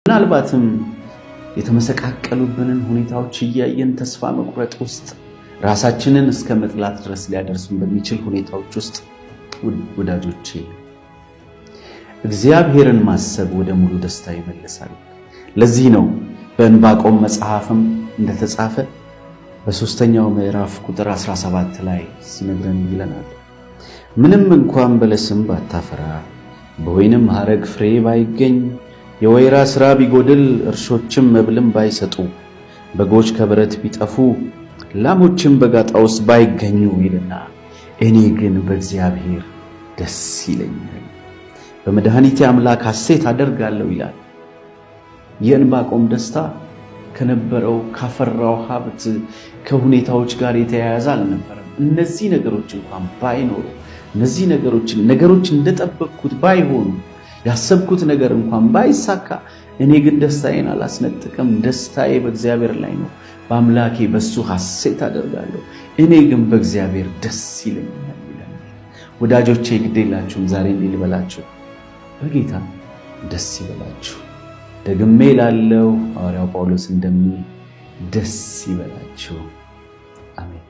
ምናልባትም የተመሰቃቀሉብንን ሁኔታዎች እያየን ተስፋ መቁረጥ ውስጥ ራሳችንን እስከ መጥላት ድረስ ሊያደርሱን በሚችል ሁኔታዎች ውስጥ ወዳጆቼ እግዚአብሔርን ማሰብ ወደ ሙሉ ደስታ ይመልሳል። ለዚህ ነው በዕንባቆም መጽሐፍም እንደተጻፈ በ3ኛው ምዕራፍ ቁጥር 17 ላይ ሲነግረን ይለናል። ምንም እንኳን በለስም ባታፈራ በወይንም ሐረግ ፍሬ ባይገኝ የወይራ ሥራ ቢጎድል እርሾችም መብልም ባይሰጡ በጎች ከበረት ቢጠፉ ላሞችም በጋጣ ውስጥ ባይገኙ ይልና እኔ ግን በእግዚአብሔር ደስ ይለኛል፣ በመድኃኒቴ አምላክ ሐሴት አደርጋለሁ ይላል። የዕንባቆም ደስታ ከነበረው ካፈራው ሀብት ከሁኔታዎች ጋር የተያያዘ አልነበረም። እነዚህ ነገሮች እንኳን ባይኖሩ እነዚህ ነገሮች እንደጠበቅኩት ባይሆኑ ያሰብኩት ነገር እንኳን ባይሳካ እኔ ግን ደስታዬን አላስነጥቅም። ደስታዬ በእግዚአብሔር ላይ ነው። በአምላኬ በሱ ሐሴት አደርጋለሁ። እኔ ግን በእግዚአብሔር ደስ ይለኛል ይላል። ወዳጆቼ ግዴላችሁም ዛሬ ልበላችሁ፣ በጌታ ደስ ይበላችሁ። ደግሜ ላለው ሐዋርያው ጳውሎስ እንደሚል ደስ ይበላችሁ። አሜን።